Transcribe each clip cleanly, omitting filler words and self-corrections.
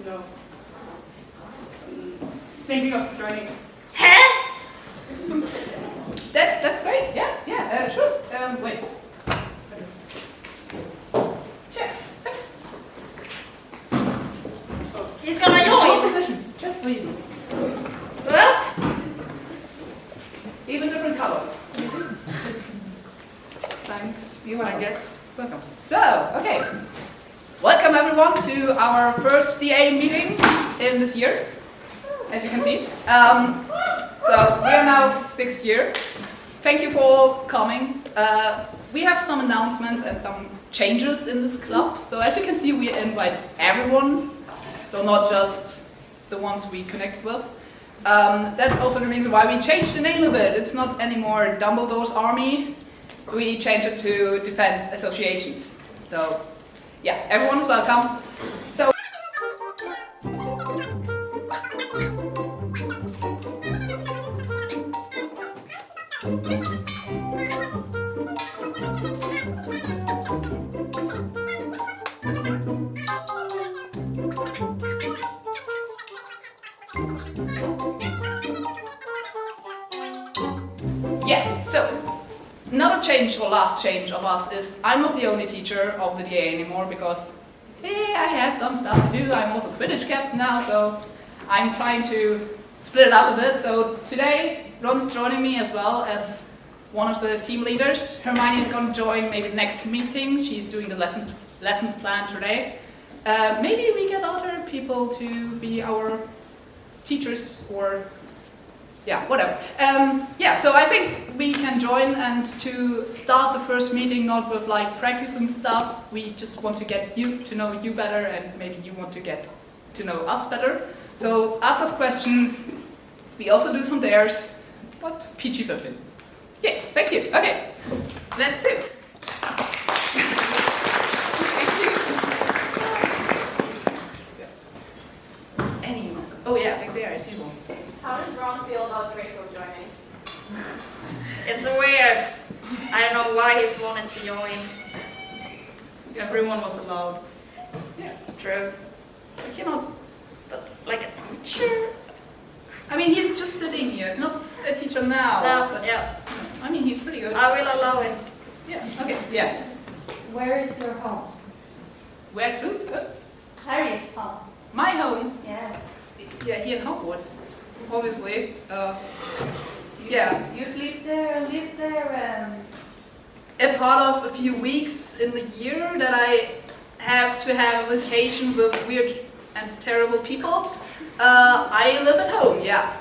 No. Thinking of joining. Huh? That's great. Yeah, sure. Wait. Check. He's gonna Your join. position, just for you. What? Even different color. Thanks. You, I guess. Welcome. So, okay. Welcome everyone to our first DA meeting in this year, as you can see. So we are now 6th year. Thank you for coming. We have some announcements and some changes in this club. So as you can see, we invite everyone, so not just the ones we connect with. That's also the reason why we changed the name a bit. It's not anymore Dumbledore's Army. We changed it to Defense Associations. So yeah, everyone is welcome. So another change, or last change of us, is I'm not the only teacher of the DA anymore because I have some stuff to do. I'm also Quidditch captain now, so I'm trying to split it up a bit. So today, Ron's joining me as well as one of the team leaders. Hermione is going to join maybe next meeting. She's doing the lessons plan today. Maybe we get other people to be our teachers or yeah, whatever. So I think we can join, and to start the first meeting not with like practicing stuff, we just want to get you to know you better, and maybe you want to get to know us better. So ask us questions. We also do some dares, but PG-15. Yeah, thank you. Okay, let's do. Anyone? Oh yeah, back there, I see one. How does Ron feel about Draco joining? It's weird. I don't know why he's wanted to join. Everyone was allowed. Yeah, true. I cannot. But like a teacher? I mean, he's just sitting here. He's not a teacher now. No, But, yeah. I mean, he's pretty good. I will allow him. Yeah, okay, yeah. Where is your home? Where's who? Harry's home. My home. Yes. Yeah, here in Hogwarts. Obviously. Yeah. You sleep there, live there, A part of a few weeks in the year that I have to have a vacation with weird and terrible people. I live at home, yeah.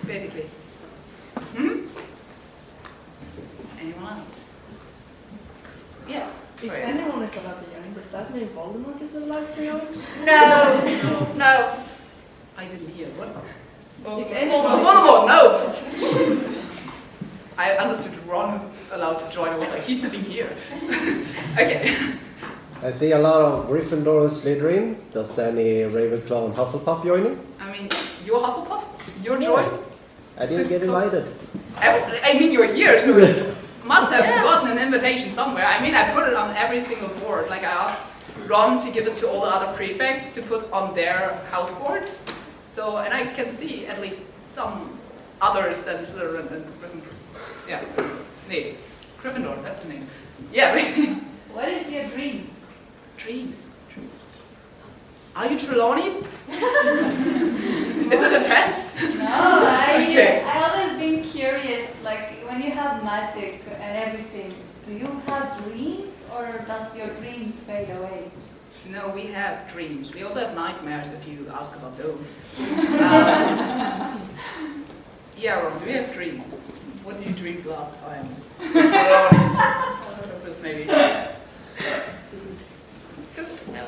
Basically. Anyone else? Yeah. If anyone is allowed to join, does that mean Voldemort is allowed to join? No. I didn't hear. What? If anyone Voldemort, no! I understood Ron was allowed to join. I was like, he's sitting here. Okay. I see a lot of Gryffindor and Slytherin. Does any Ravenclaw and Hufflepuff joining? I mean, you're Hufflepuff? You're joined? I didn't get invited. I mean, you're here, so you must have gotten an invitation somewhere. I mean, I put it on every single board. Like, I asked Ron to give it to all the other prefects to put on their house boards. So, and I can see at least some others than Slytherin and Gryffindor. Yeah, nee, Gryffindor, that's the name. Yeah. What is your dreams? Dreams. Are you Trelawney? Is it a test? No, Okay. I always been curious, like when you have magic and everything, do you have dreams or does your dream fade away? No, we have dreams. We also have nightmares if you ask about those. Yeah, Ron, do we have dreams? What did you dream last time? Trelawney's. I heard of this maybe. No.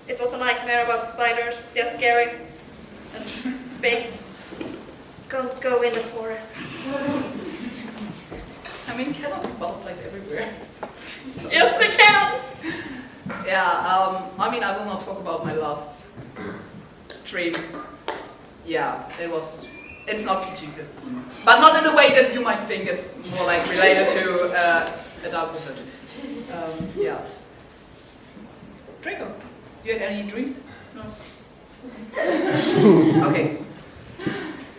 It was a nightmare about spiders. They're scary and big. Don't go in the forest. I mean, cannot be butterflies everywhere. Yes, they can! Yeah, I mean, I will not talk about my last dream. Yeah, it's not PG-15. But not in the way that you might think. It's more like related to adult research. Yeah. Draco. Do you have any dreams? No. Okay.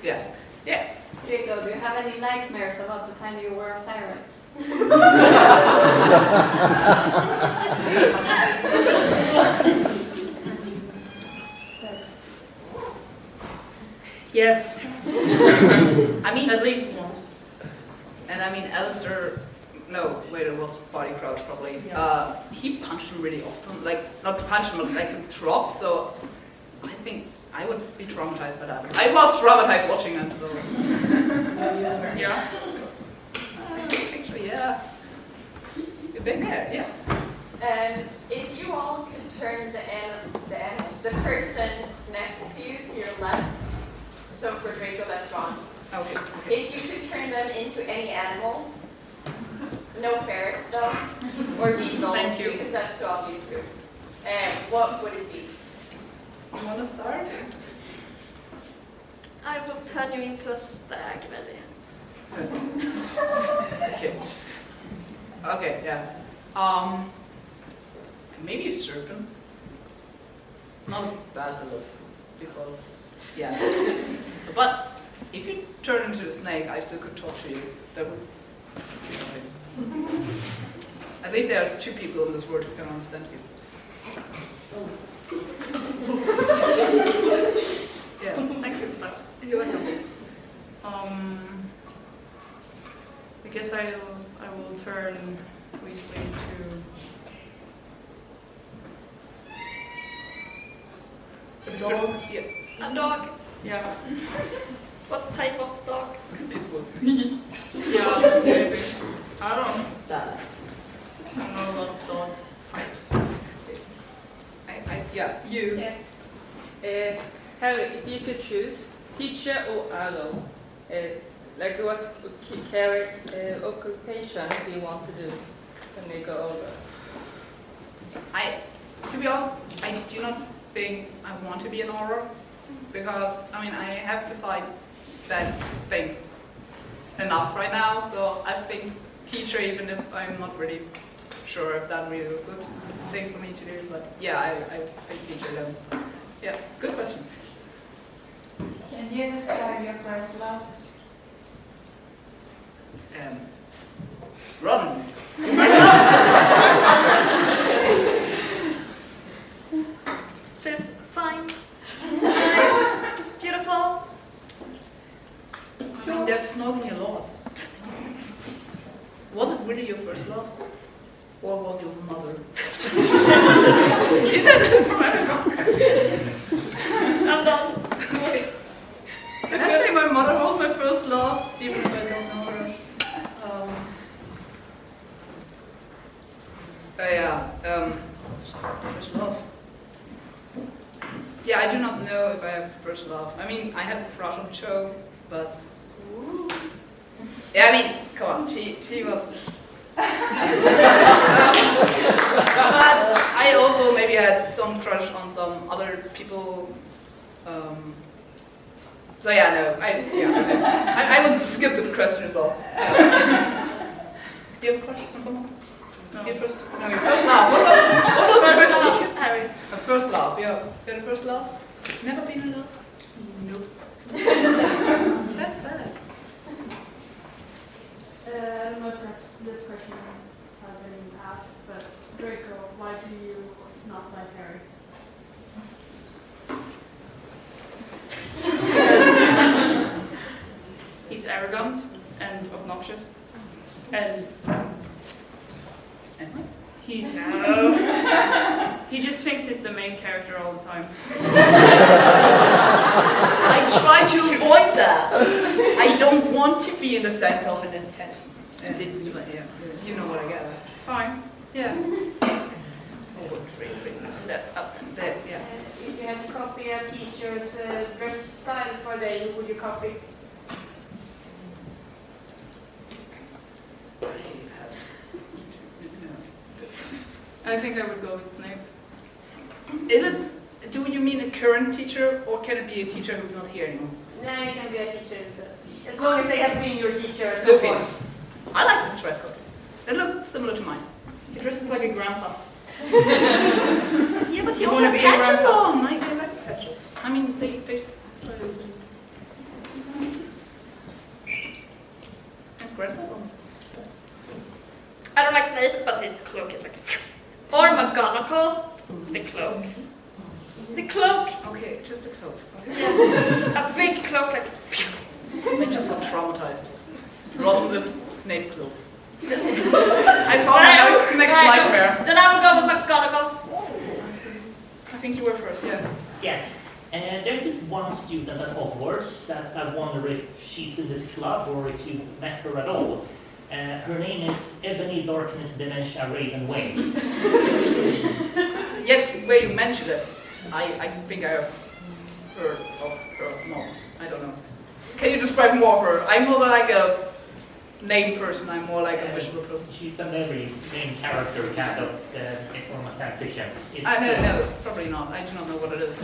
Yeah. Yeah. Draco, do you have any nightmares about the time you were a pirate? Yes. I mean, At least once. and I mean, Alistair. No, wait, it was Body Crouch probably. Yeah. He punched him really often, like not to punch him, but like to drop. So I think I would be traumatized by that. I was traumatized watching it, so Yeah. actually, yeah. You've been there, yeah. If you all could turn the person next to you to your left, so for Draco that's Ron, Okay. if you could turn them into any animal, no ferrets though, or weasels, Thank you. because that's too obvious too, what would it be? You want to start? I will turn you into a stag, maybe. Okay. Okay, yeah. Maybe a serpent. Not a basilisk, because yeah. But if you turn into a snake, I still could talk to you. That would be fine. At least there's 2 people in this world who can understand you. Yeah. Thank you for that. You're welcome. I guess I will turn Weasley A dog? Yeah. to a dog. Yeah. What type of dog? Pitbull. Yeah, maybe. I don't know. That. I don't know a lot of dog types. Yeah, you. Yeah. Harry, if you could choose teacher or arrow, like what occupation do you want to do when you go over? To be honest, I do not think I want to be an auror, because I mean I have to fight bad things enough right now. So I think teacher, even if I'm not really sure if that's really a good thing for me to do, but yeah, I think teacher then. Yeah, good question. Can you describe your first love? Run. She's fine. Nice. Beautiful. I mean, they're snogging a lot. Was it really your first love? Or was your mother? Is that from America? I'm done. I'd say my mother was my first love, even if I don't know her. First love. Yeah, I do not know if I have first love. I mean, I had a crush on Cho, but yeah, I mean, come on, she was. But I also maybe had some crush on some other people. So yeah, no, I would skip the question as well. Do you have a crush on someone? No. Your first love. What was the First question? love, Harry. A first love, yeah. You had a first love? Never been in love? Nope. That's sad. I don't know if this question has been asked, but Draco, why do you not like Harry? He's arrogant and obnoxious. And he's he just thinks he's the main character all the time. I try to avoid that. I don't want to be in the center of an attention. Yeah, you know what I get. Fine. Yeah. That up and there, yeah. If you had to copy a teacher's dress style for a day, who would you copy? I think I would go with Snape. Is it, do you mean a current teacher, or can it be a teacher who's not here anymore? No, it can be a teacher as long as they have been your teacher at some Okay. point. I like this dress code. It looked similar to mine. He dresses like a grandpa. Yeah, but he He was want to have be patches around. on. I like patches. I mean, they and grandpa's on. I don't like Snape, but his cloak is like. Or McGonagall, the cloak. The cloak. Okay, just a cloak. Okay. Yeah. A big cloak like. I just got traumatized. Ron with Snape clothes. I found my next nightmare. Then I will go with McGonagall. I think you were first, yeah. Yeah. There's this one student at Hogwarts that I wonder if she's in this club or if you met her at all. Her name is Ebony Darkness Dementia Raven Wayne. Yes, where you mentioned it, I think I have heard of her. Not, I don't know. Can you describe more of her? I'm more like a name person, I'm more like a visual person. She's an every main character kind of form of fan fiction. No, probably not. I do not know what it is.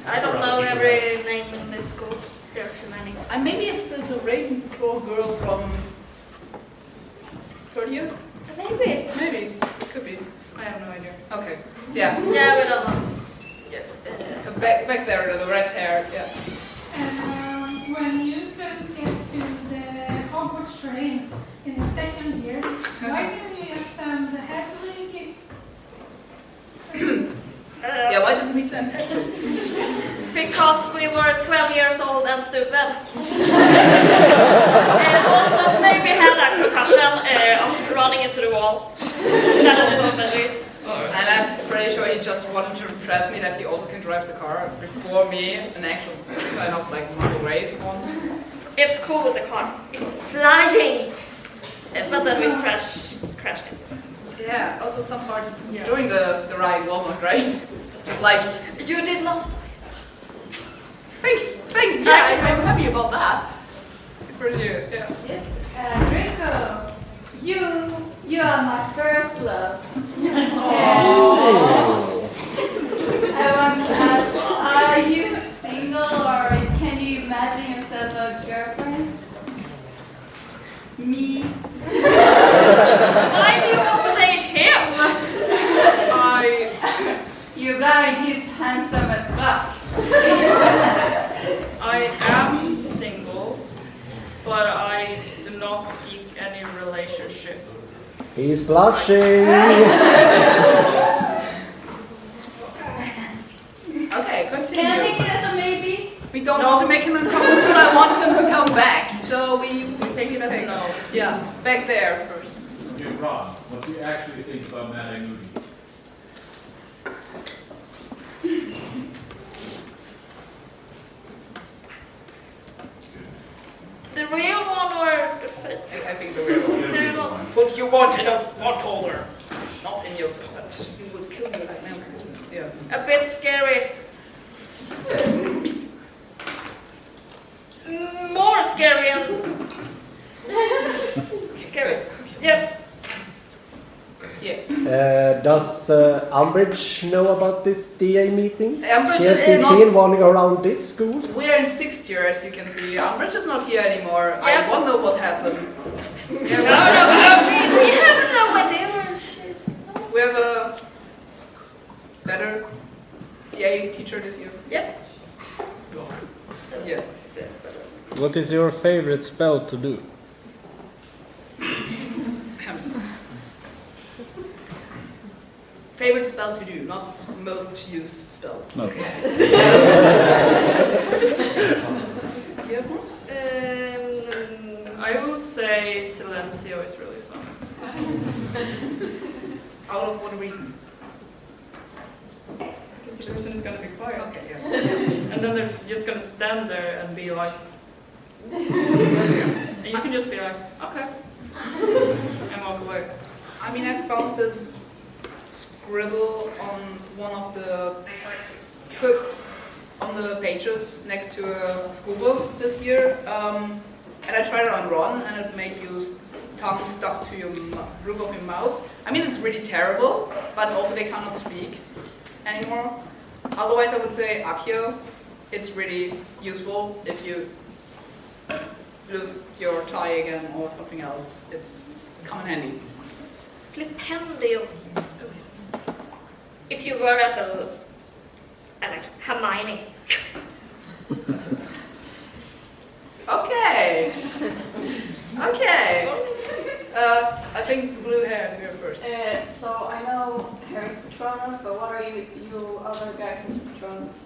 I don't know every name in this school. There are too many. Maybe it's the Ravenclaw girl from third year? Maybe. Maybe. It could be. I have no idea. Okay. Yeah. Yeah, we don't know. Yeah. Back there, the red hair. Yeah. When you couldn't get to the Hogwarts train in the second year, why didn't you just send the Hedwig? Yeah, why didn't we send her? Because we were 12 years old and stupid. And also maybe had a concussion of running into the wall. That also maybe. And I'm pretty sure he just wanted to impress me that he also can drive the car before me, an actual kind of like model race one. It's cool with the car. It's flying. But then we crashed it. Yeah, also some parts during the ride wasn't great. Like, You did not. thanks, yeah, I'm happy about that. For you, yeah. Yes, Draco, you are my first love. Oh. I want to ask, are you single or can you imagine yourself a girlfriend? Me. Why do you want to date him? You're blind, he's handsome as fuck. I am single, but I do not seek any relationship. He's blushing. Okay, Can I continue. take it as a maybe? We don't want to make him uncomfortable, I want him to come back. So we Take it as a no. Yeah, back there first. Okay, Ron, what do you actually think about Mad Eye Moody? The real one or the fake? I think the real one. The real one. What you want in a pot holder, not in your pocket. You will kill me right now. Yeah. A bit scary. More scary. Scary. Yep. Yeah. Does Umbridge know about this DA meeting? Umbridge She has is been not- seen wandering around this school. We're in 6th year, as you can see. Umbridge is not here anymore. Yeah. I wonder what happened. No, we have no idea where she is. We have a better DA teacher this year. Yep. Yeah. What is your favorite spell to do? Favorite spell to do, not most used spell. Okay. You have one? I will say Silencio is really fun. Out of what reason? Because the person is going to be quiet. Okay, yeah. And then they're just going to stand there and be like... and you can just be like, okay. And walk away. I mean, I found this scribble on one of the pages next to a school book this year, and I tried it on Ron, and it made your tongue stuck to your roof of your mouth. I mean, it's really terrible, but also they cannot speak anymore. Otherwise, I would say Accio. It's really useful if you lose your tie again or something else. It's come in handy. Flipendio. if you were at like Hermione. Okay. Okay. I think blue hair here first. So I know Harry's Patronus, but what are you other guys' Patronus?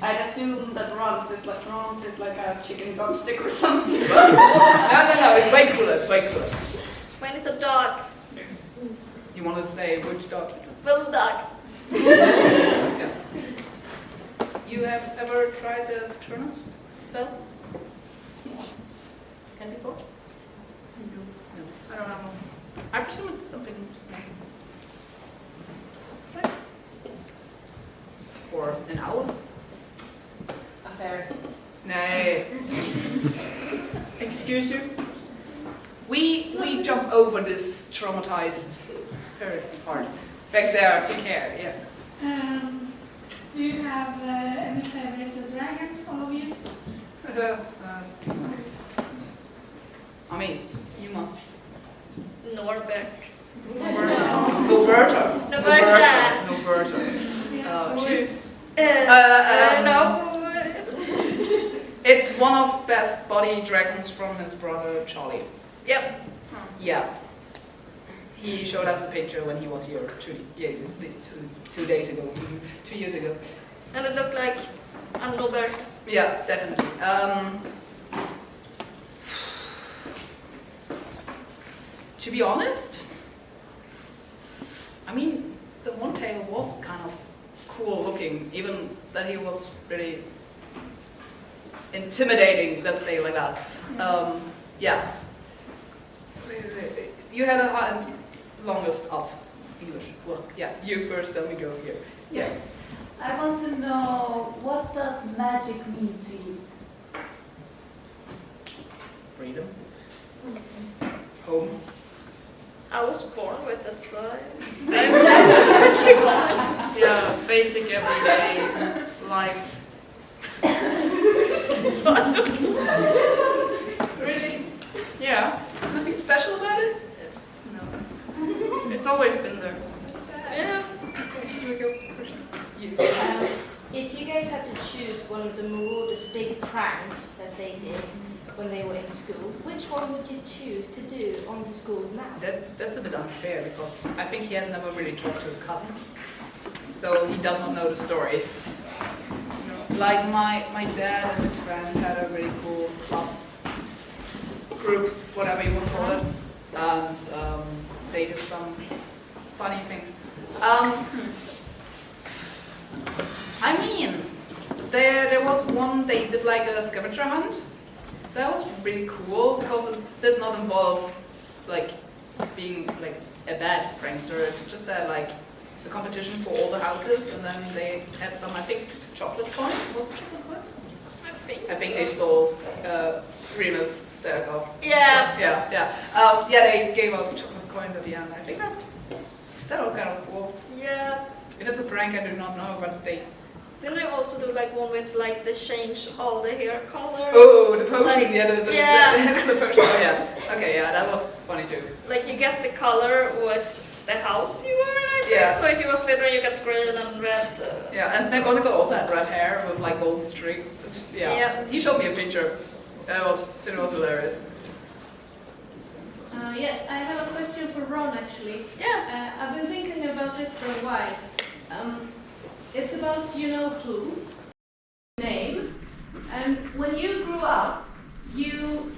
I'd assume that Ron's is like a chicken drumstick or something. No, it's way cooler, it's way cooler. Mine is a dog. You wanted to say which dog? It's a bulldog. Yeah. You have ever tried the Patronus spell? Can before? No, I don't know. I presume it's something like, or an owl? A fairy. Nay. Excuse you? We jump over this traumatized fairy part. Back there, big hair, yeah. Do you have any favorite dragons, all of you? I mean, you must. Norbert. Noberta. She's. No. It's one of best body dragons from his brother Charlie. Yep. Yeah. He showed us a picture when he was here 2 days ago, 2 years ago. And it looked like a Norbert. Yeah, definitely. To be honest, I mean, the one tail was kind of cool looking, even that he was really intimidating, let's say like that. Yeah. You had a longest of English. Well, yeah, you first, then we go here. Yes. I want to know, what does magic mean to you? Freedom. Home. I was born with it, so Yeah, basic everyday life. Really? Yeah, Nothing special about it? no. It's always been there. Yeah. Okay, here we go. You. If you guys had to choose one of the Marauders' big pranks that they did when they were in school, which one would you choose to do on the school now? That's a bit unfair because I think he has never really talked to his cousin, so he does not know the stories. Like my dad and his friends had a really cool club group, whatever you want to call it, and they did some funny things. I mean, there was one, they did like a scavenger hunt. That was really cool because it did not involve like being like a bad prankster. It's just like a competition for all the houses, and then they had some, I think, chocolate coins. Was it chocolate coins? I think they stole Rena's stack of. Yeah. Yeah, they gave out chocolate coins at the end. I think that was kind of cool. Yeah. If it's a prank, I do not know, but they. Didn't they also do like one with like the change all the hair color? Oh, the potion, Like, the potion, oh, yeah. Okay, yeah, that was funny too. Like you get the color with the house you were in, I think. Yeah. So if you were Slytherin, you get green and red. Yeah, and McGonagall also had red hair with like gold string. Yeah. He showed me a picture. It was hilarious. Yes, I have a question for Ron actually. Yeah. I've been thinking about this for a while. It's about you-know-who, name, and when you grew up, you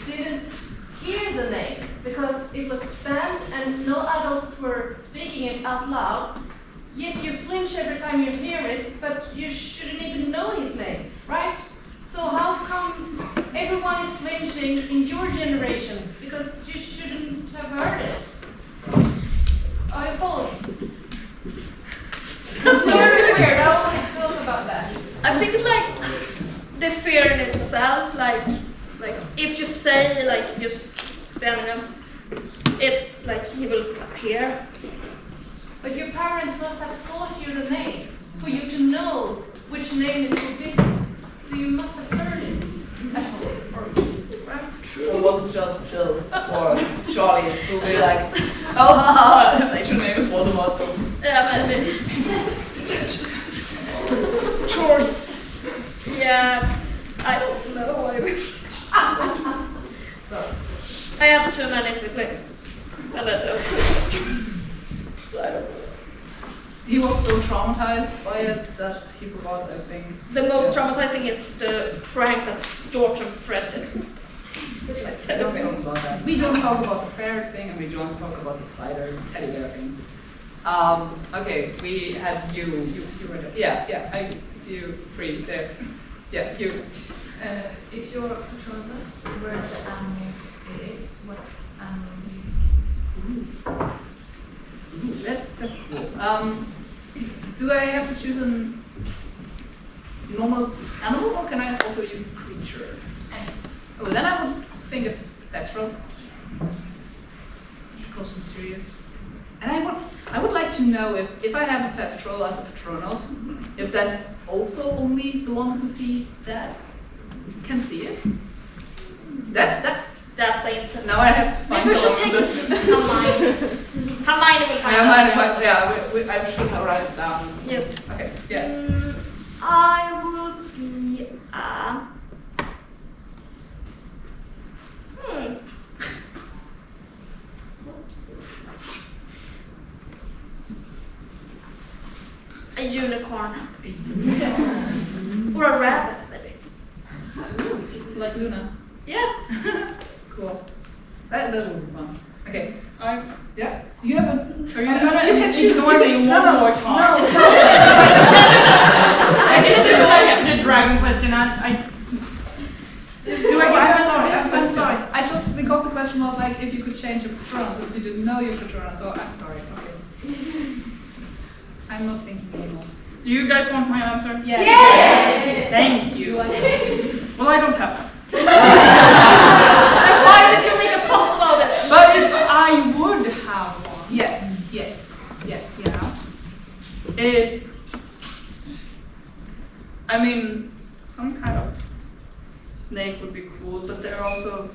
didn't hear the name because it was banned and no adults were speaking it out loud, yet you flinch every time you hear it, but you shouldn't even know his name, right? So how come everyone is flinching in your generation? Because you shouldn't have heard it. Are you following? It's very weird. I always thought about that. I think like the fear in itself, like if you say like just Daniel, it's like he will appear. But your parents must have taught you the name for you to know which name is forbidden. So you must have heard it at home. Right? True. It wasn't just Phil or Charlie who would be like, oh, haha, his actual name is Voldemort. Yeah, but Chores. yeah, I don't know. I have too many siblings. And that's okay. I don't know. He was so traumatized by it that he forgot everything. The most traumatizing is the prank that George and Fred did. We don't talk about that. We don't talk about the fair thing, and we don't talk about the spider teddy bear thing. Okay, we have you were there. Yeah, I see you free there. Yeah, you. If your Patronus were the animals it is, what animal do you? That's cool. Do I have to choose a normal animal, or can I also use a creature? Oh, then I would think of Thestral. Because mysterious. And I would like to know if I have a Thestral as a Patronus, if then also only the one who see that can see it. That's interesting. Now I have to find maybe we should take this. Hermione. Hermione will find out. Yeah, I should write it down. Yep. Okay, yeah. I will be a unicorn. Or a rabbit, maybe. Like Luna. Yeah. Cool. That will be fun. Okay. Yeah. You have a. Are you gonna ignore me one more time? No. I didn't touch the dragon question. I'm sorry. I just because the question was like if you could change your Patronus, if you didn't know your Patronus, so I'm sorry. Okay. I'm not thinking anymore. Do you guys want my answer? Yes. Yes. Thank you. Well, I don't have one. And why did you make a fuss about it? But if I would have one. Yes. Yeah. It's. I mean, some kind of snake would be cool, but they're also.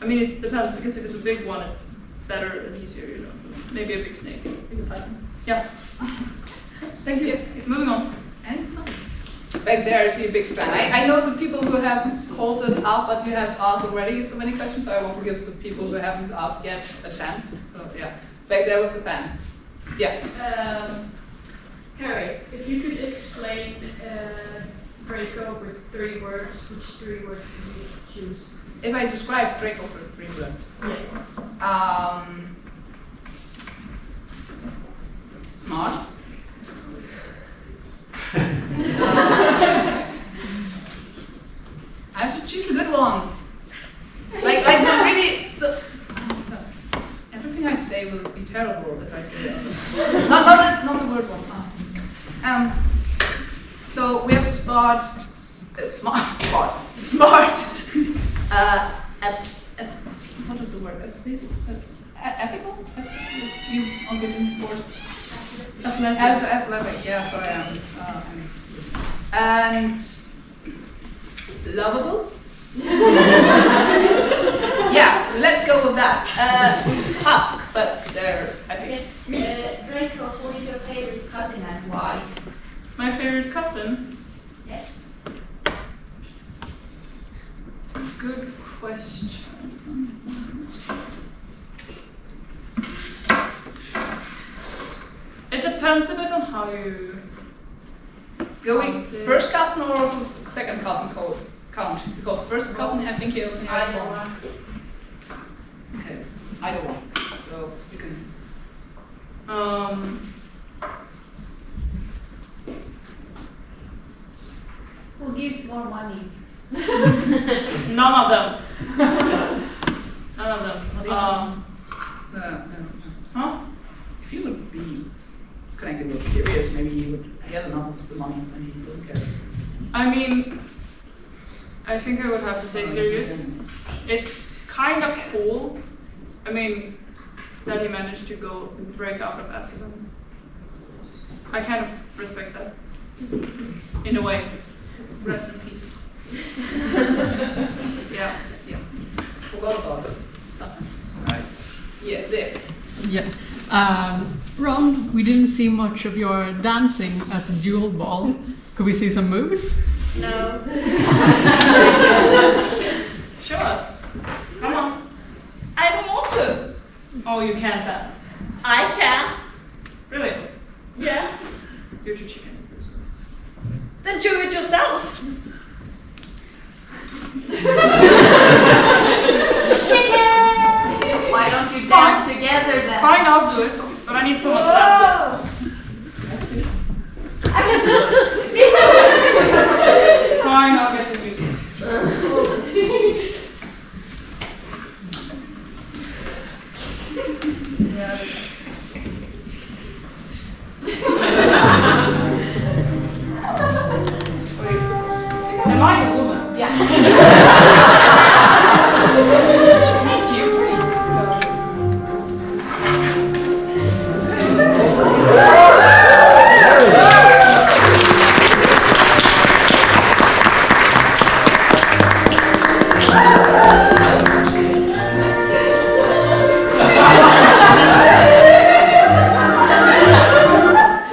I mean, it depends because if it's a big one, it's better and easier, you know. So maybe a big snake. Yeah. Thank you. Yep. Moving on. And back there, I see a big fan. I know the people who have halted up, but you have asked already so many questions, so I want to give the people who haven't asked yet a chance. So yeah, back there with the fan. Yeah. Harry, if you could explain Draco with 3 words, which 3 words would you choose? If I describe Draco for 3 words. Yeah. Smart. I have to choose the good ones. Like really. Everything I say will be terrible if I say that. not the word one. So we have smart. What is the word? Ethical? You on good in sports? Athletic. Yeah, sorry. And lovable. Yeah, let's go with that. Husk, but they're happy. Draco, who is your favorite cousin and why? My favorite cousin? Yes. Good question. It depends a bit on how you... Going first cousin or also second cousin count? Because first cousin, I think he also has one. Okay, either one. So you can... Who gives more money? None of them. None of them. No. Huh? If he would be connected with Sirius, maybe he has enough of the money and he doesn't care. I mean, I think I would have to say Sirius. It's kind of cool. I mean, that he managed to break out of Azkaban. I kind of respect that. In a way. Rest in peace. Yeah. Forgot about it. Sometimes. Right. Yeah, there. Yeah. Ron, we didn't see much of your dancing at the Jewel Ball. Could we see some moves? No. Show us. Come on. I don't want to. Oh, you can't dance. I can. Really? Yeah. Do your chicken. Then do it yourself. Chicken! Why don't you dance together then? Fine, I'll do it. But I need someone to dance with. I can do Fine, I'll get the music. Am I a woman? Yeah. Thank you.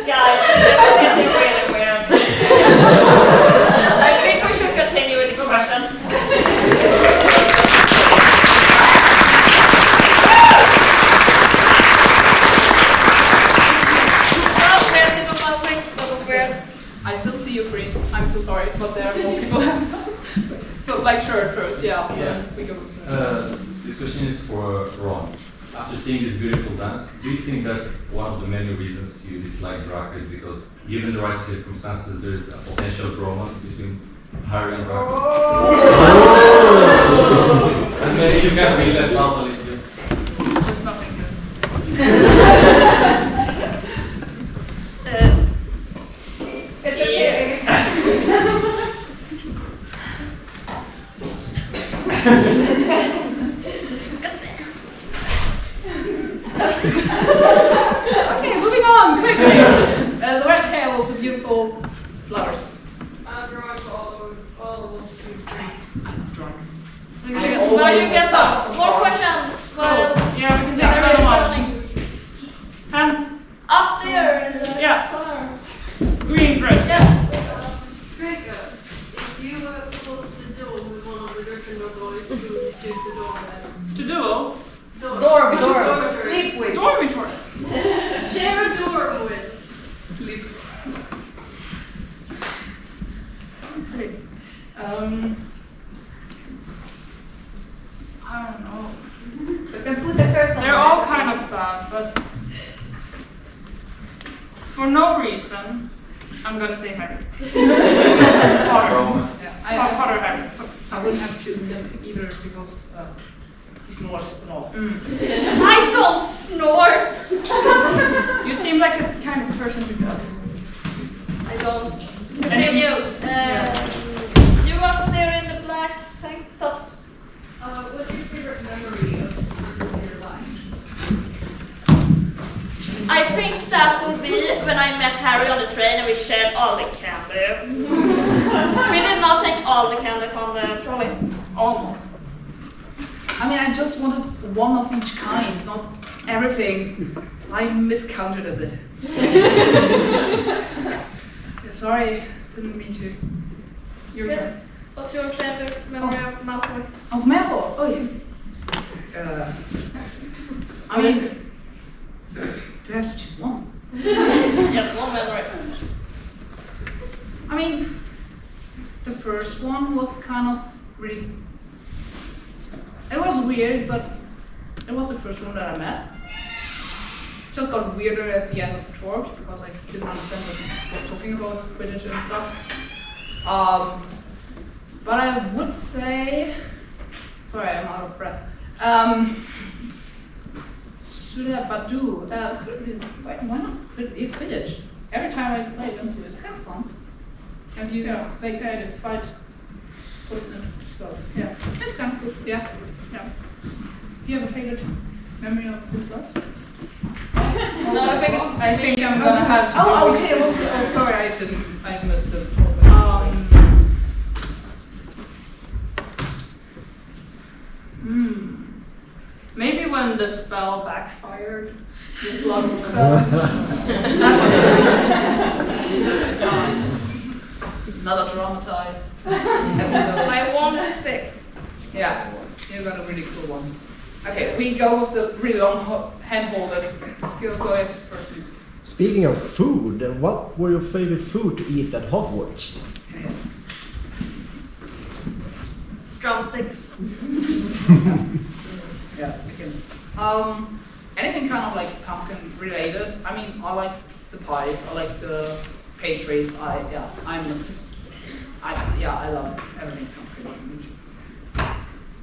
Guys, this is getting really weird. I think we should continue with the question. Oh, merci for dancing. That was weird. I still see you free. I'm so sorry, but there are more people. So, like, sure, first, yeah. Yeah. We go. This question is for Ron. After seeing this beautiful dance, do you think that one of the many reasons you dislike Draco is because, given the right circumstances, there is a potential romance between Harry and Draco? And maybe you can feel that out a little bit. There's nothing good. It's okay. Disgusting. Okay, moving on quickly. The red hair with the beautiful flowers. Drawing all of those two drinks. I love drawings. Well, you get some more questions. Well, Yeah, we can take Harry is another one. running Hands. up there in the Yeah. corner. Green dress. Yeah. Draco, if you were supposed to duel with one of the Gryffindor boys, who would you choose to duel with? To duel. Dorm. Sleep with. Dormitory. Share a dorm with. Sleep. I don't know. You can put the curse on They're the all next kind one. of bad, but for no reason, I'm gonna say Harry. Potter. Yeah, Potter Harry. I wouldn't have chosen them either because he snores and all. I don't snore. You seem like a kind of person who does. I don't. Continue. You up there in the black tank top. What's your favorite memory of your life? I think that would be when I met Harry on the train and we shared all the candy. We did not take all the candy from the trolley. Almost. I mean, I just wanted one of each kind, not everything. I miscounted a bit. Sorry, didn't mean to. Your turn. What's your favorite memory of Malfoy? Of Malfoy? Oh, yeah. I mean, do I have to choose one? Yes, one memory. I mean, the first one was kind of really. It was weird, but it was the first one that I met. It just got weirder at the end of the talk because I didn't understand what he was talking about, Quidditch and stuff. But I would say, sorry, I'm out of breath. Should have Badu. Why not Quidditch? Every time I play against you, it's kind of fun. Have you played Quidditch? Fight poison? So yeah, it's kind of good. Yeah. Do you have a favorite memory of this life? No, I think I'm gonna have to. Oh, okay. Sorry, I missed it. Maybe when the spell backfired. The slugs. Another traumatized episode. My wand is fixed. Yeah, you got a really cool one. Okay, we go with the really long hand holders. Go ahead first. Speaking of food, what were your favorite food to eat at Hogwarts? Drumsticks. Yeah, anything kind of like pumpkin related. I mean, I like the pies. I like the pastries. I love everything pumpkin.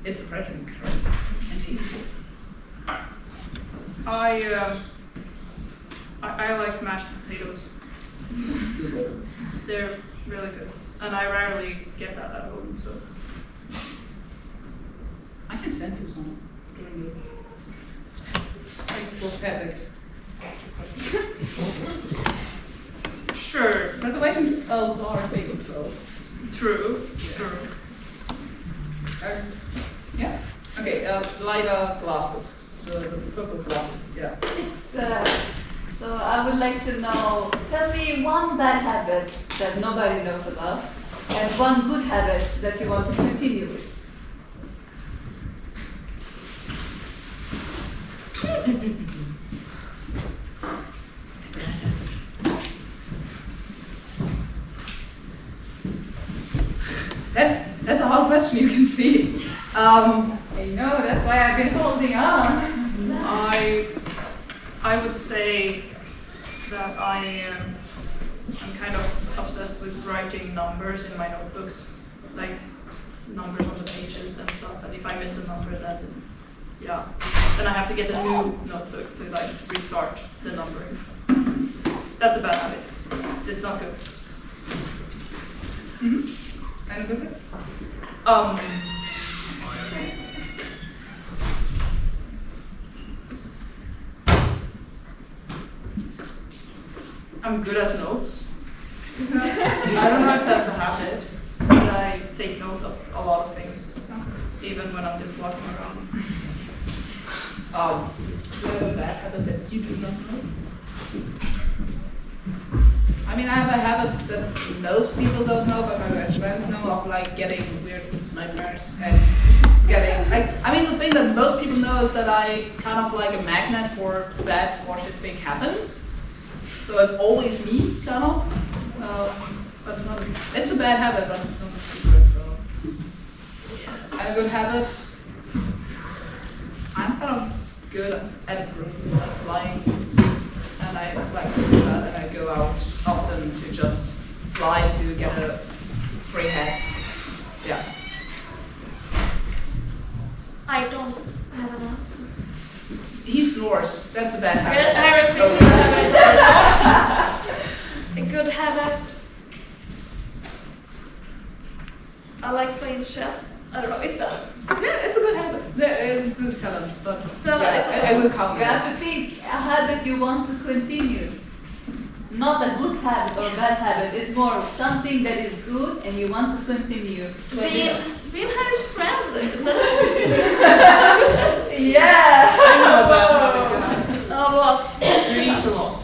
It's refreshing, right? And tasty. I like mashed potatoes. They're really good, and I rarely get that at home. So I can send you some during the fabric. sure. Preservation spells are a thing, so. True. Yeah. Okay. Lighter glasses. The purple glasses. Yeah. So I would like to know, tell me one bad habit that nobody knows about and one good habit that you want to continue with. That's a hard question, you can see. I know, that's why I've been holding on. I would say that I'm kind of obsessed with writing numbers in my notebooks, like numbers on the pages and stuff. And if I miss a number, then I have to get a new notebook to like restart the numbering. That's a bad habit. It's not good. And good? I'm good at notes. I don't know if that's a habit, but I take note of a lot of things, even when I'm just walking around. Do you have a bad habit that you do not know? I mean, I have a habit that most people don't know, but my best friends know, of like getting weird nightmares and getting like. I mean, the thing that most people know is that I kind of like a magnet for bad or shit thing happen. So it's always me, kind of. But it's not. It's a bad habit, but it's not a secret. So, and a good habit. I'm kind of good at flying, and I like to do that. And I go out often to just fly to get a free head. Yeah. I don't have an answer. He snores. That's a bad Good habit. habit. A good habit. I like playing chess. I don't know, is that? Yeah, it's a good habit. It's a good talent, but Yeah, I will count you it. have to think a habit you want to continue. Not a good habit or bad habit. It's more something that is good and you want to continue. Being Harry's friend, is that Yeah! I know about habit. Oh, what? You eat a lot.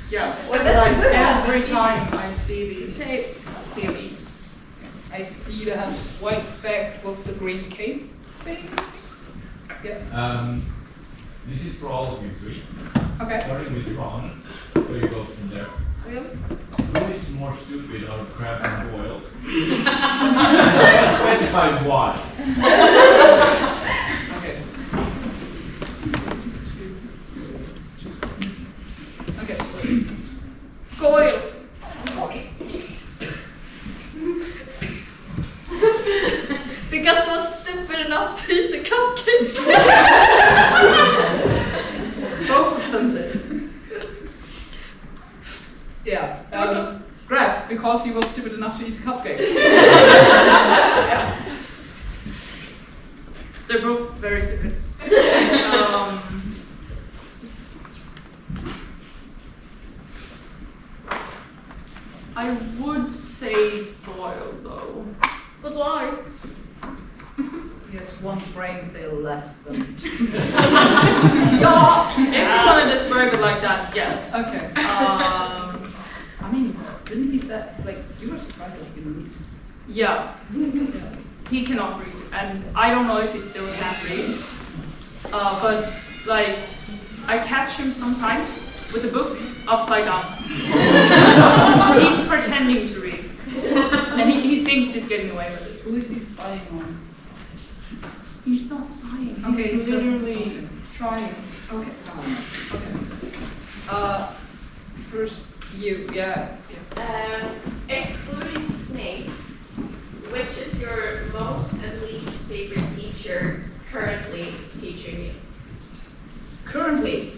Yeah. Well, that's like a good every habit. time I see these Okay. elites. I see the white bag with the green cape thing. Yeah. This is for all of you three. Okay. Starting with Ron, so you go from there. Really? Who is more stupid out of crab and boil? Specify why. Okay. Okay. Goyle. Because they was stupid enough to eat the cupcakes. Both of them did. Yeah. Grab, because he was stupid enough to eat cupcakes. They're both very stupid. I would say Boyle though. But why? He has one brain cell less than. Yeah. If you want to describe it like that, yes. Okay. I mean, didn't he say, like, you were surprised that he can read? Yeah. He cannot read, and I don't know if he still can't read. But like, I catch him sometimes with a book upside down. He's pretending to read, and he thinks he's getting away with it. Who is he spying on? He's not spying. Okay, He's he's literally trying. Okay. Okay. First, you, yeah. Excluding Snape, which is your most and least favorite teacher currently teaching you? Currently.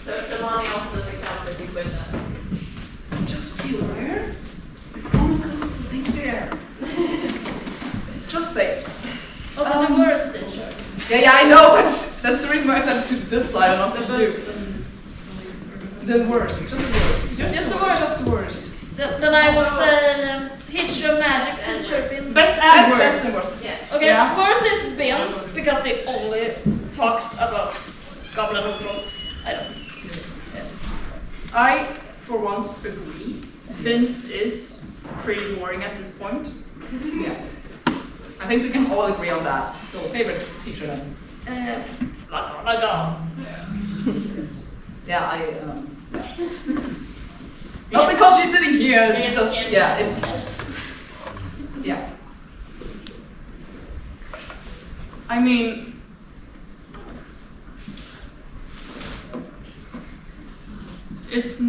So if the money also doesn't count, if you quit that. Just be aware. McGonagall is sitting there. Just say it. Also the worst teacher. Yeah, I know, but that's the reason why I said to this side, not to you. The worst, just the worst. Just the worst. Just the worst. Then I will say history of magic teacher Vince. Best and Best worst. and worst. Yeah. Okay, Yeah. worst is Vince because he only talks about Goblin of Trolls. I don't. I, for once, agree. Vince is pretty boring at this point. Yeah. I think we can all agree on that. So, favorite teacher then? McGonagall. Yeah, Not because she's sitting here, it's Yes, just, yes, yeah. yes. Yeah. I mean, it's.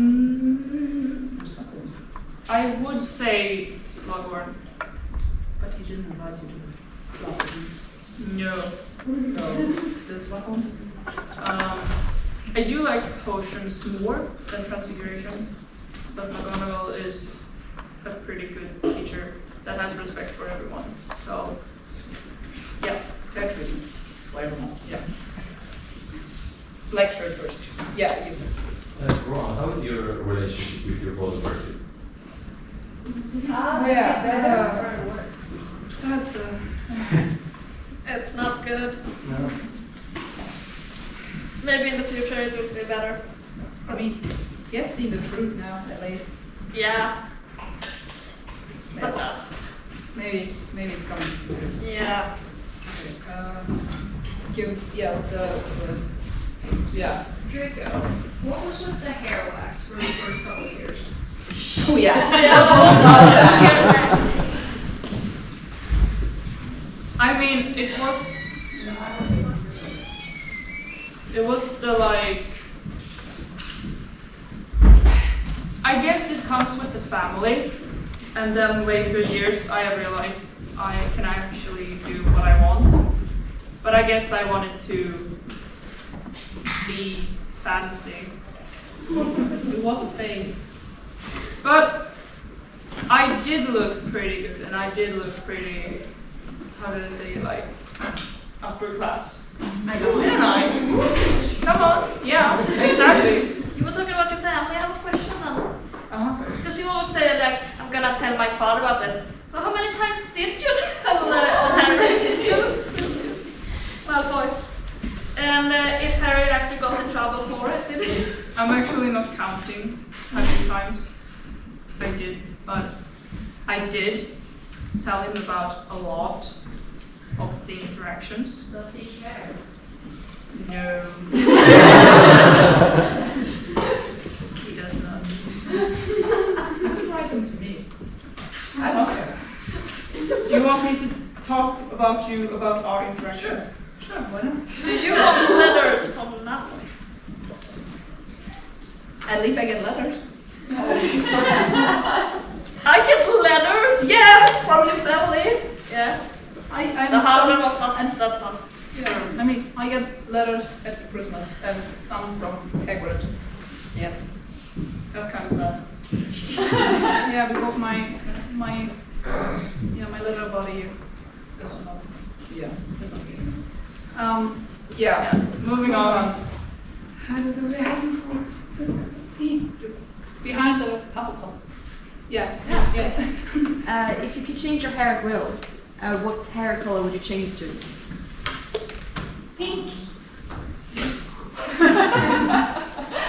I would say Slughorn. But he didn't invite you to the club. No. So, is this Slughorn? I do like potions more than transfiguration, but McGonagall is a pretty good teacher that has respect for everyone. So, yeah. Fair treatment for everyone. Yeah. Lectures first. Yeah, you. Ron, how is your relationship with your brother Percy? That's It's not good. No. Maybe in the future it will be better. I mean, he has seen the truth now, at least. Yeah. But Maybe it's coming. yeah. Yeah. Draco, what was with the hair wax for the first couple of years? Oh yeah. I mean, it was the like, I guess it comes with the family, and then later years I have realized I can actually do what I want, but I guess I wanted to be fancy. It was a phase. But I did look pretty good, and I did look pretty, how do I say, like, upper class. I know. Didn't I? Come on, yeah, exactly. You were talking about your family. I have a question then. Because you always say like, I'm gonna tell my father about this. So how many times did you tell Harry to Malfoy? And if Harry actually got in trouble for it, did he? I'm actually not counting how many times I did, but I did tell him about a lot of the interactions. Does he care? No. He does not. You could write them to me. I don't care. Do you want me to talk about our interaction? Sure, why not? Do you want letters from Malfoy? At least I get letters. I get letters? Yeah, from your family. Yeah. I'm The husband was not that fun. Yeah, I mean, I get letters at Christmas and some from Hagrid. Yeah. That's kind of sad. Yeah, because my little body does not. Yeah, does not get it. Yeah. Moving on. Behind the Hufflepuff. Yeah. If you could change your hair at will, what hair color would you change to? Pink.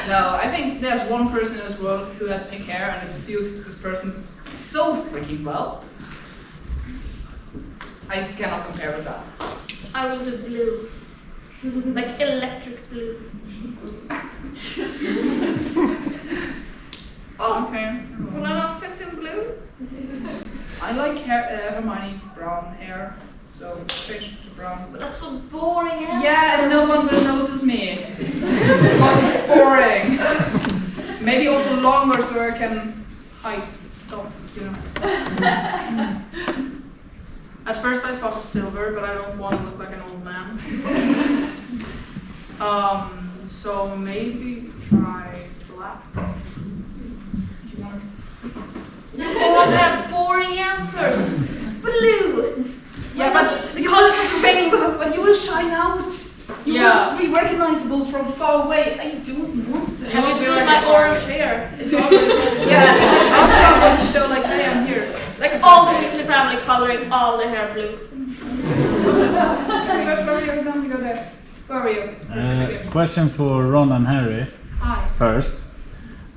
No, I think there's one person in this world who has pink hair and it suits this person so freaking well. I cannot compare with that. I will do blue. Like electric blue. Oh, same. Will I not fit in blue? I like Hermione's brown hair, so change to brown. But that's so boring answer. Yeah, and no one will notice me. Because it's boring. Maybe also longer so I can hide stuff, you know. At first I thought of silver, but I don't want to look like an old man. So maybe try black. You all have boring answers. Blue. Yeah, but the colors of the rainbow. But you will shine out. You will be recognizable from far away. I don't want to. Have you seen my orange hair? It's already Yeah, I want to show like, hey, I'm here. like all the Weasley family coloring all their hair blues. First, where are you? Then we go there. Where are you? Question for Ron and Harry Hi. first.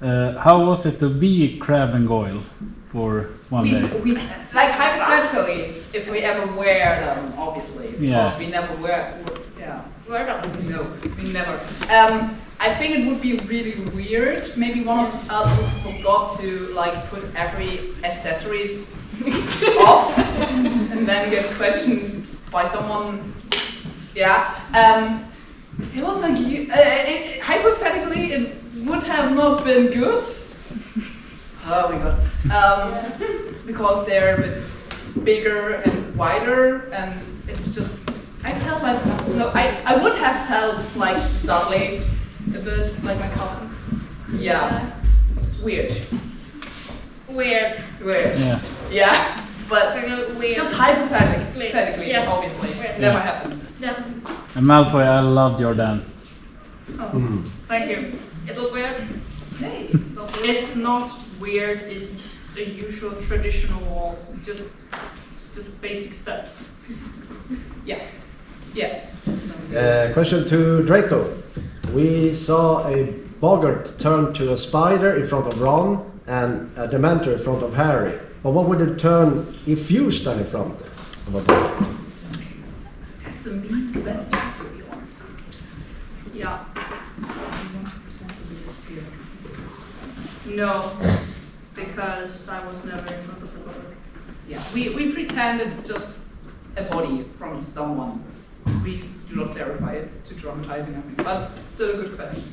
How was it to be Crab and Goyle for one day? We like hypothetically, if we ever wear them, obviously, because Yeah. we never wear them. No, we never. I think it would be really weird. Maybe one of us forgot to like put every accessories off, and then get questioned by someone. Yeah. It was like hypothetically, it would have not been good. Oh my god. Because they're a bit bigger and wider, and it's just. I felt like I would have felt like Dudley a bit, like my cousin. Yeah. Weird. Weird. Yeah. Yeah. But weird. just hypothetically, Yeah. obviously. Weird. Never happened. Yeah. And Malfoy, I loved your dance. Oh, thank you. It was weird. Hey. It's not weird. It's a usual traditional waltz. It's just basic steps. Yeah. Yeah. Question to Draco. We saw a boggart turn to a spider in front of Ron and a Dementor in front of Harry. But what would it turn if you stand in front of a boggart? That's a mean question, to be honest. Yeah. No, because I was never in front of the board. Yeah. We pretend it's just a body from someone. We do not clarify it's too traumatizing, I think, but still a good question.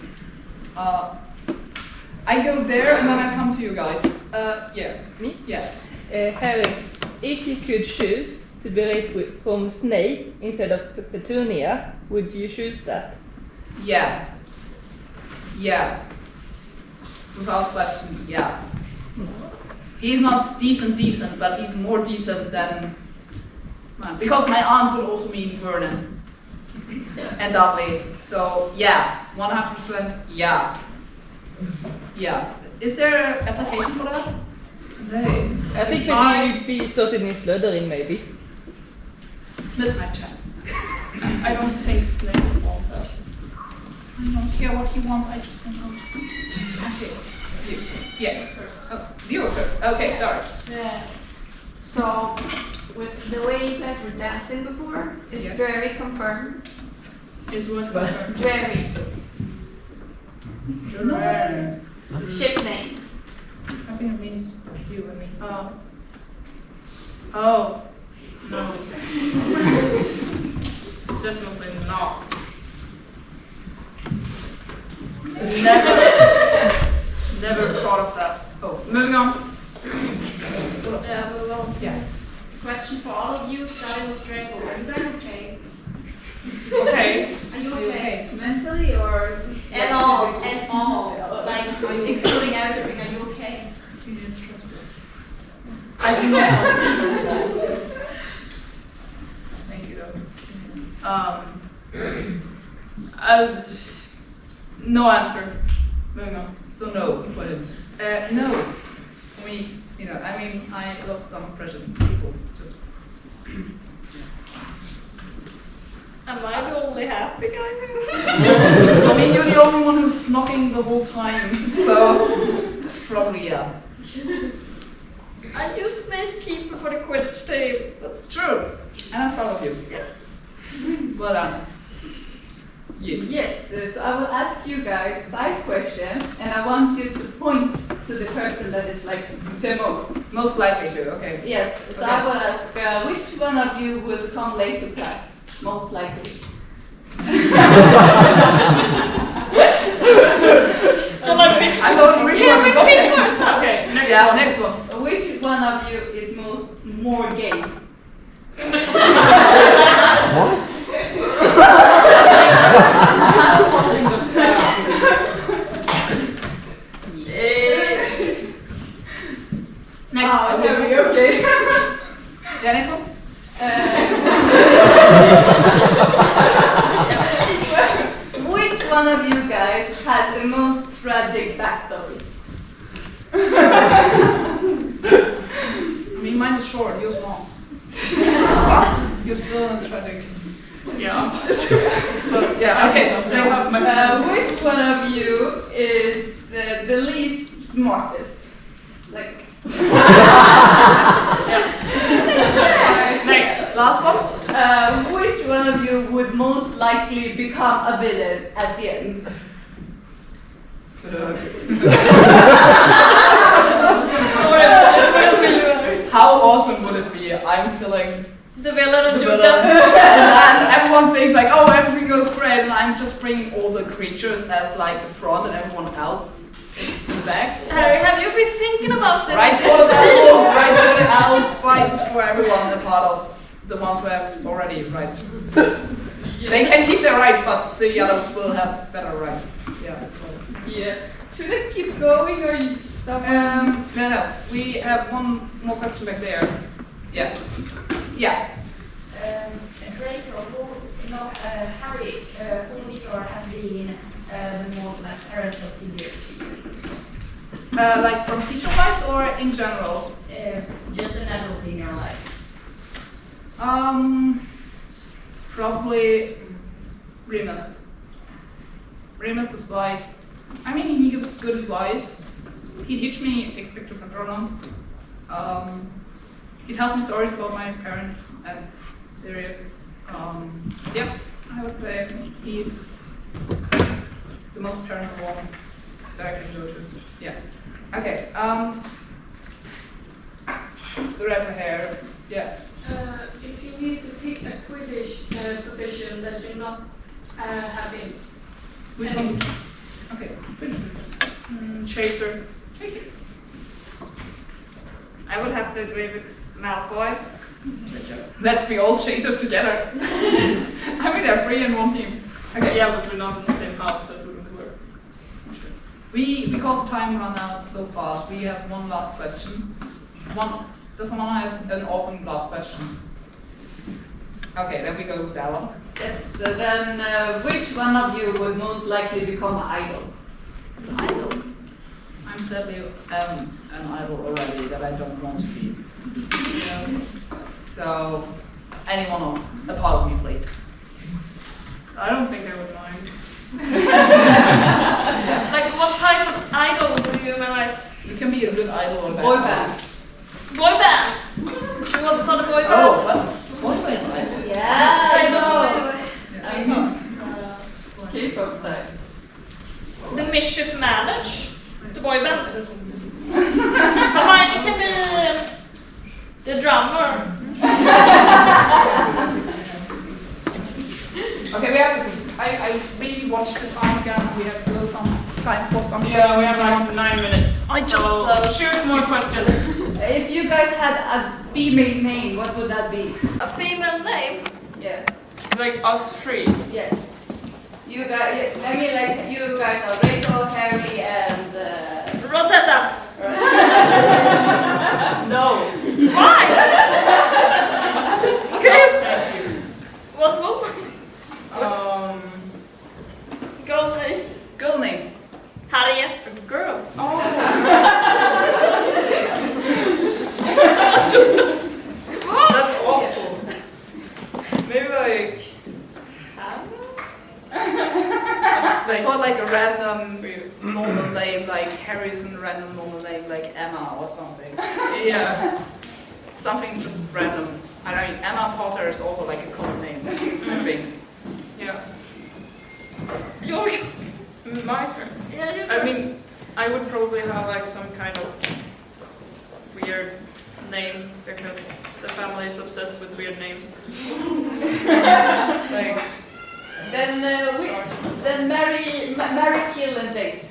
I go there and then I come to you guys. Yeah. Me? Yeah. Harry, if you could choose to be raised from Snape instead of Petunia, would you choose that? Yeah. Yeah. Without question, yeah. He's not decent, but he's more decent than... Because my aunt will also mean Vernon and Dudley. So, yeah, 100%, yeah. Yeah. Is there an application for that? No. I think maybe you'd be sorted in Slytherin, maybe. Missed my chance. I don't think Snape wants that. I don't care what he wants, I just don't know. Okay. You. Yeah. Oh, you were first. Okay, sorry. Yeah. So, with the way you guys were dancing before, is very confirmed. Is what confirmed? Jerry. Right. The ship name. I think it means you and me. Oh. Oh. No. Definitely not. Never thought of that. Oh, moving on. Yeah. Question for all of you, starting with Draco. Are you guys okay? Okay. Are you okay? Mentally or At all, at all. Like, including everything, are you okay? I do not know. Thank you. No answer. Moving on. So no for him. No. For me, you know, I mean, I lost some precious people. Just. Am I the only happy guy? I mean, you're the only one who's knocking the whole time, so probably yeah. I used to be keeper for the Quidditch team. That's true, and I'm proud of you. Yeah. Well done. Yes, so I will ask you guys 5 questions, and I want you to point to the person that is like the most. Most likely to, okay. Yes, so Okay. I will ask which one of you will come late to class? Most likely. I thought which one we got pick first? Okay, next one. Next one. Which one of you is more gay? Next. Okay. Yeah, next one. Which one of you guys has the most tragic backstory? I mean, mine is short, yours long. You're still in tragic. Yeah. Yeah, okay. Which one of you is the least smartest? Like. Next. Last one. Which one of you would most likely become a villain at the end? How awesome would it be? I'm feeling the villain and the you villain. And everyone thinks like, oh, everything goes great, and I'm just bringing all the creatures at like the front, and everyone else is in the back. Harry, have you been thinking about this? Rights for the elves, rights for the elves, fights for everyone, a part of the ones who have already rights. They can keep their rights, but the others will have better rights. Yeah. Yeah. Should I keep going or you stop? No. We have one more question back there. Yeah. Yeah. Draco, Harry, who we saw has been the more like parental figure to you? Like from teacher-wise or in general? Just an adult in your life. Probably Remus. Remus is like, I mean, he gives good advice. He teaches me Expecto Patronum. He tells me stories about my parents and Sirius. Yeah, I would say he's the most parental one that I can go to. Yeah. Okay. The red hair. Yeah. If you need to pick a Quidditch position that you're not having. Which one? Okay. Chaser. Chaser. I would have to agree with Malfoy. Let's be all chasers together. I mean, they're 3 in one team. Okay. Yeah, but we're not in the same house, so it wouldn't work. Because the time run out so fast, we have one last question. Does someone have an awesome last question? Okay, then we go with that one. Yes, so then which one of you would most likely become an idol? An idol? I'm sadly an idol already that I don't want to be. So, anyone on a part of me, please. I don't think I would mind. Like, what type of idol do you mean? Like, You can be a good idol or a bad Boy idol. band. boy band. You want to start a boy band? Oh, well, boy band, right? Yeah, I know. Yeah. I know. K-pop style. The Mischief Manage. The boy band. Hermione can be the drummer. Okay, we have. I really watched the time again. We have still some time for some Yeah, we have like 9 minutes. I just so shoot more questions. If you guys had a female name, what would that be? A female name? Yes. Like us 3. Yes. You guys, yes, I mean like you guys are Draco, Harry, and Rosetta. No. Why? Okay. What will? Girl name. Girl name. Harriet. Girl. Oh. I thought like a random normal name, like Harry's a random normal name, like Emma or something. Yeah. Something just random. I mean, Emma Potter is also like a common name, I think. Yeah. Your My turn. yeah, your I mean, I would probably have like some kind of weird name because the family is obsessed with weird names. Like, Then marry, kill, and date.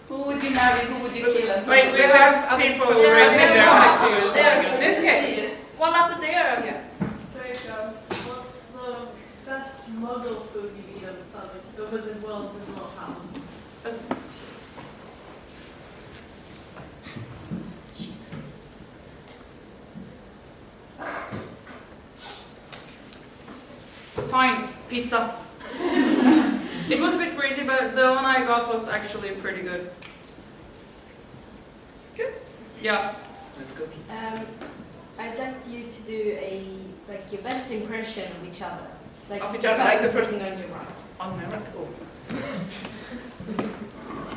Who would you marry? Who would you kill? And wait, we have people raising their hands here. It's okay. one up there. Yeah. Draco, what's the best muggle food you eat in public? The Wizard World does not have. Fine, pizza. It was a bit crazy, but the one I got was actually pretty good. Good. Yeah. That's good. I'd like you to do your best impression of each other. Like Of each other, like the person on your right. On my right. Oh.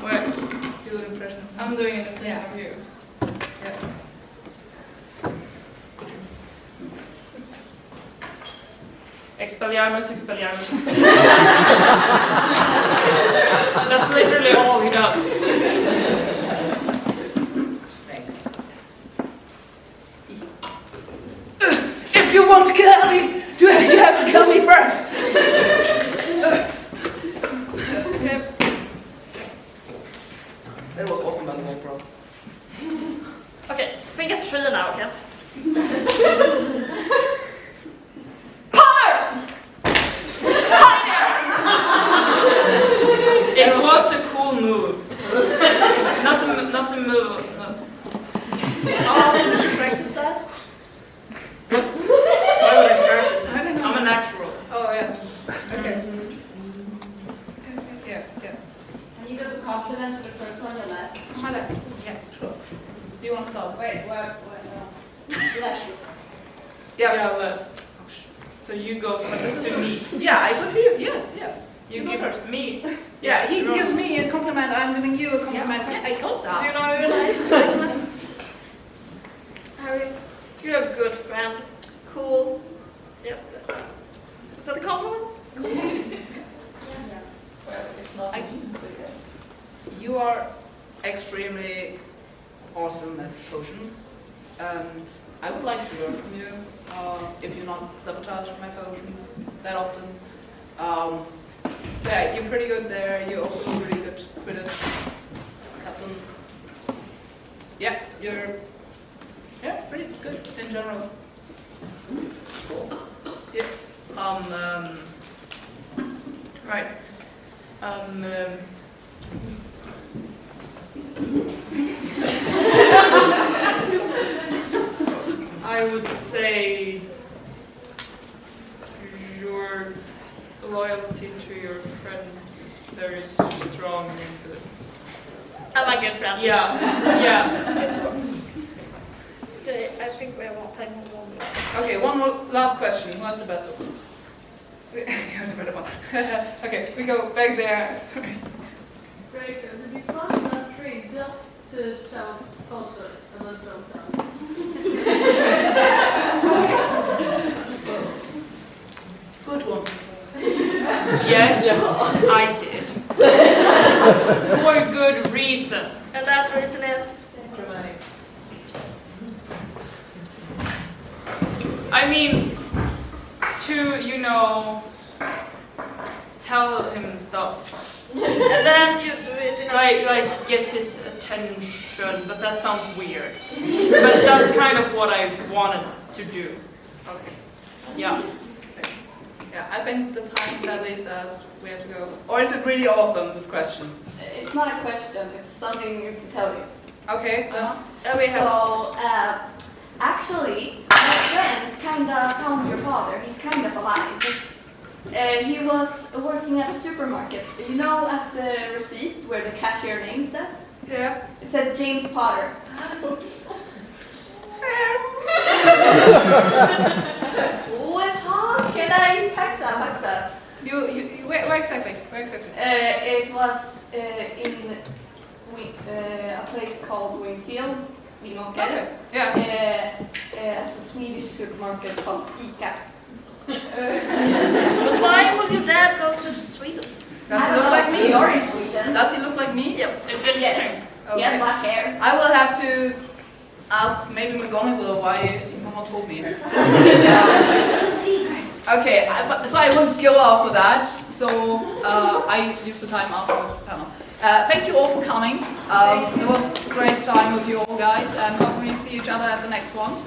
Wait, Do an impression. I'm doing it in Yeah. of you. Yeah. Expelliarmus, Expelliarmus. That's literally all he does. Thanks. If you want to kill me, you have to kill me first. Okay. That was awesome, by the way, bro. Okay, think it through now, okay? It was a cool move. Not the move. No. How often did you practice that? Why would I practice it? I don't know. I'm a natural. Oh, yeah. Okay. Yeah, yeah. And you give a compliment to the person on your left. My left. Yeah, sure. Do you want to start? Wait, left. Yeah, left. So you go first to me. Yeah, I go to you. Yeah, yeah. You go give first. me. Yeah, he No. gives me a compliment. I'm giving you a compliment. Yeah, I got Do that. you know who you like? Harry, you're a good friend. Cool. Yep. Is that a compliment? You are extremely awesome at potions, and I would like to learn from you if you're not sabotaging my potions that often. Yeah, you're pretty good there. You're also really good Quidditch captain. Yeah, you're pretty good in general. Cool. Yeah. Right. I would say your loyalty to your friend is very strong and good. I'm a good friend. Yeah, yeah. That's what. Okay, I think we have time for one more. Okay, one more last question. Who has the better one? You have the better one. Okay, we go back there. Sorry. Draco, did you climb that tree just to shout Potter and then jump down? Good one. Yes, I did. For good reason. And that reason is Dramatic. I mean, to, tell him stuff. and then you do it in a Like get his attention, but that sounds weird. But that's kind of what I wanted to do. Okay. Yeah. Yeah, I think the time sadly says we have to go. Or is it really awesome, this question? It's not a question, it's something to tell you. Okay, then. we have So, actually, my friend kinda found your father. He's kind of alive. He was working at a supermarket. You know, at the receipt where the cashier name says? Yeah. It said James Potter. Who is hot? Can I paxa? You Where exactly? Where exactly? It was in a place called Wingfield. Okay. Yeah. At the Swedish supermarket called ICA. But why would your dad go to Sweden? Does he look like me? You're in Sweden. Does he look like me? Yep. It's interesting. Yes. He had black hair. I will have to ask maybe McGonagall why he not told me. It's a secret. Okay, so I will go after that. So I use the time after this panel. Thank you all for coming. It was a great time with you all guys, and hopefully see each other at the next one.